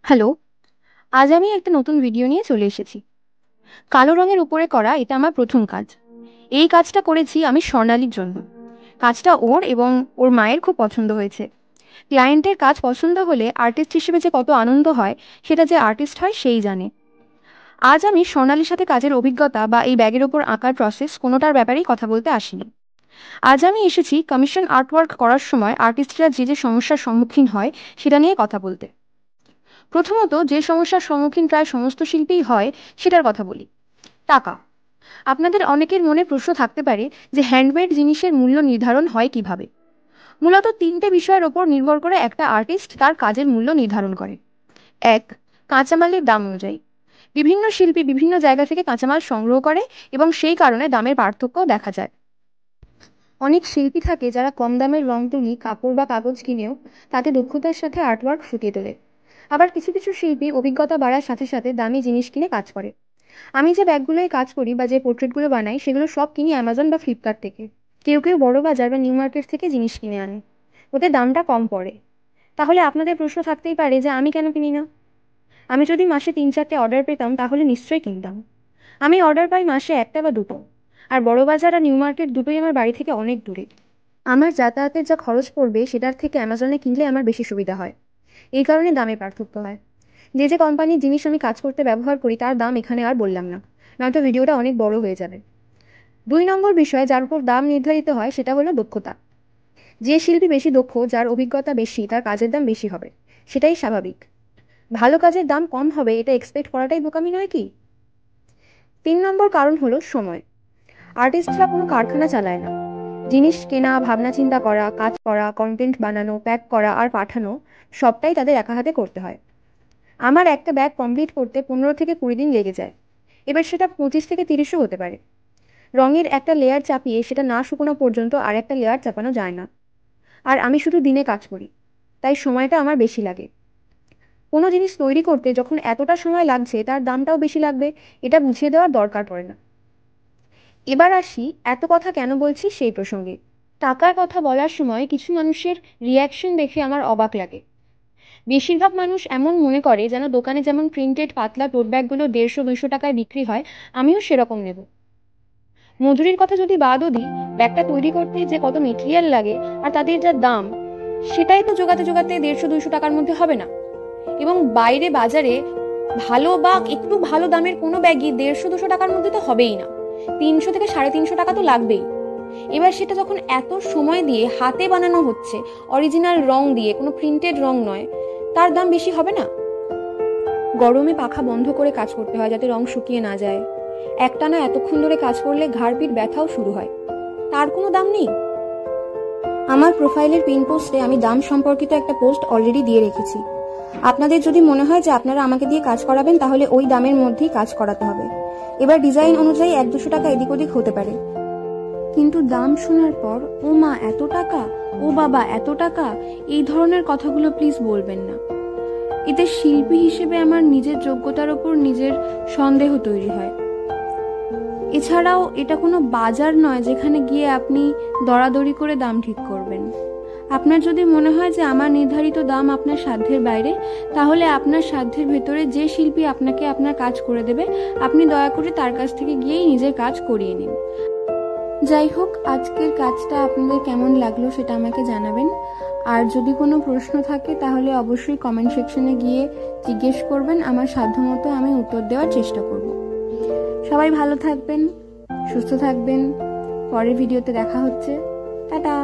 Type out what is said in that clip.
Hello, আজ আমি একটা নতুন ভিডিও নিয়ে চলে এসেছি। কালো রঙের উপরে করা এটা আমার প্রথম কাজ। এই কাজটা করেছি আমি স্বর্ণালীর জন্য। কাজটা ওর এবং ওর মায়ের খুব পছন্দ হয়েছে। ক্লায়েন্টের কাজ পছন্দ হলে আর্টিস্ট হিসেবে যে কত আনন্দ হয় সেটা যে আর্টিস্ট হয় সেই জানে। আজ আমি স্বর্ণালীর সাথে কাজের অভিজ্ঞতা বা এই ব্যাগের ওপর আঁকার প্রসেস কোনোটার ব্যাপারেই কথা বলতে আসিনি। আজ আমি এসেছি কমিশন আর্টওয়ার্ক করার সময় আর্টিস্টরা যে সমস্যার সম্মুখীন হয় সেটা নিয়ে কথা বলতে। প্রথমত যে সমস্যার সম্মুখীন প্রায় সমস্ত শিল্পীই হয় সেটার কথা বলি। টাকা। আপনাদের অনেকের মনে প্রশ্ন থাকতে পারে যে হ্যান্ডমেড জিনিসের মূল্য নির্ধারণ হয় কিভাবে। মূলত তিনটে বিষয়ের ওপর নির্ভর করে একটা আর্টিস্ট তার কাজের মূল্য নির্ধারণ করে। এক, কাঁচামালের দাম অনুযায়ী। বিভিন্ন শিল্পী বিভিন্ন জায়গা থেকে কাঁচামাল সংগ্রহ করে এবং সেই কারণে দামের পার্থক্যও দেখা যায়। অনেক শিল্পী থাকে যারা কম দামের রং তুলি কাপড় বা কাগজ কিনেও তাতে দক্ষতার সাথে আর্টওয়ার্ক ফুটিয়ে তোলে। আবার কিছু কিছু শিল্পী অভিজ্ঞতা বাড়ার সাথে সাথে দামি জিনিস কিনে কাজ করে। আমি যে ব্যাগগুলোয় কাজ করি বা যে পোর্ট্রেটগুলো বানাই সেগুলো সব কিনি অ্যামাজন বা ফ্লিপকার্ট থেকে। কেউ কেউ বড় বাজার বা নিউ মার্কেট থেকে জিনিস কিনে আনে, ওতে দামটা কম পড়ে। তাহলে আপনাদের প্রশ্ন থাকতেই পারে যে আমি কেন কিনি না। আমি যদি মাসে 3-4টে অর্ডার পেতাম তাহলে নিশ্চয়ই কিনতাম। আমি অর্ডার পাই মাসে একটা বা দুটো, আর বড় বাজার আর নিউ মার্কেট দুটোই আমার বাড়ি থেকে অনেক দূরে। আমার যাতায়াতের যা খরচ পড়বে সেটার থেকে অ্যামাজনে কিনলে আমার বেশি সুবিধা হয়। এই কারণে দামে পার্থক্য হয়। যে কোম্পানির জিনিস আমি কাজ করতে ব্যবহার করি তার দাম এখানে আর বললাম না, নয়তো ভিডিওটা অনেক বড় হয়ে যাবে। 2 নম্বর বিষয় যার উপর দাম নির্ধারিত হয় সেটা হলো দক্ষতা। যে শিল্পী বেশি দক্ষ, যার অভিজ্ঞতা বেশি, তার কাজের দাম বেশি হবে, সেটাই স্বাভাবিক। ভালো কাজের দাম কম হবে এটা এক্সপেক্ট করাটাই বোকামি নয় কি? 3 নম্বর কারণ হলো সময়। আর্টিস্টরা কোনো কারখানা চালায় না। জিনিস কেনা, ভাবনা চিন্তা করা, কাজ করা, কন্টেন্ট বানানো, প্যাক করা আর পাঠানো সবটাই তাদের একা হাতে করতে হয়। আমার একটা ব্যাগ কমপ্লিট করতে 15 থেকে 20 দিন লেগে যায়। এবার সেটা 25 থেকে 30ও হতে পারে। রঙের একটা লেয়ার চাপিয়ে সেটা না শুকনো পর্যন্ত আর একটা লেয়ার চাপানো যায় না। আর আমি শুধু দিনে কাজ করি, তাই সময়টা আমার বেশি লাগে। কোনো জিনিস তৈরি করতে যখন এতটা সময় লাগছে তার দামটাও বেশি লাগবে, এটা বুঝিয়ে দেওয়ার দরকার পড়ে না। এবার আসি এত কথা কেন বলছি সেই প্রসঙ্গে। টাকার কথা বলার সময় কিছু মানুষের রিয়াকশন দেখে আমার অবাক লাগে। বেশিরভাগ মানুষ এমন মনে করে যেন দোকানে যেমন প্রিন্টেড পাতলা টোট ব্যাগগুলো 150-200 টাকায় বিক্রি হয় আমিও সেরকম নেব। মজুরির কথা যদি বাদও দিই, ব্যাগটা তৈরি করতে যে কত মেটেরিয়াল লাগে আর তাদের যা দাম, সেটাই তো জোগাতে জোগাতে 150-200 টাকার মধ্যে হবে না। এবং বাইরে বাজারে ভালো বা একটু ভালো দামের কোনো ব্যাগই 150-200 টাকার মধ্যে তো হবেই না, 300 থেকে 350 টাকা তো লাগবেই। এবার সেটা যখন এত সময় দিয়ে হাতে বানানো হচ্ছে, অরিজিনাল রং দিয়ে, কোনো প্রিন্টেড রং নয়, তার দাম বেশি হবে না? গরমে পাখা বন্ধ করে কাজ করতে হয় যাতে রং শুকিয়ে না যায়। একটানা এতক্ষণ ধরে কাজ করলে ঘাড় পিঠ ব্যথাও শুরু হয়, তার কোনো দাম নেই? আমার প্রোফাইলের পিন পোস্টে আমি দাম সম্পর্কিত একটা পোস্ট অলরেডি দিয়ে রেখেছি। আপনাদের যদি মনে হয় যে আপনারা আমাকে দিয়ে কাজ করাবেন তাহলে ওই দামের মধ্যেই কাজ করাতে হবে। এবার ডিজাইন অনুযায়ী 1-200 টাকা এদিক ওদিক হতে পারে, কিন্তু দাম শোনার পর ও মা এত টাকা, ও বাবা এত টাকা, এই ধরনের কথাগুলো প্লিজ বলবেন না। এতে শিল্পী হিসেবে আমার নিজের যোগ্যতার ওপর নিজের সন্দেহ তৈরি হয়। এছাড়াও এটা কোনো বাজার নয় যেখানে গিয়ে আপনি দরাদরি করে দাম ঠিক করবেন। আপনার যদি মনে হয় যে আমার নির্ধারিত দাম আপনার সাধ্যের বাইরে, তাহলে আপনার সাধ্যের ভেতরে যে শিল্পী আপনাকে আপনার কাজ করে দেবে আপনি দয়া করে তার কাছ থেকে গিয়েই নিজের কাজ করিয়ে নিন। যাই হোক, আজকের কাজটা আপনাদের কেমন লাগলো সেটা আমাকে জানাবেন। আর যদি কোনো প্রশ্ন থাকে তাহলে অবশ্যই কমেন্ট সেকশনে গিয়ে জিজ্ঞেস করবেন, আমার সাধ্যমতো আমি উত্তর দেওয়ার চেষ্টা করব। সবাই ভালো থাকবেন, সুস্থ থাকবেন। পরের ভিডিওতে দেখা হচ্ছে। টাটা।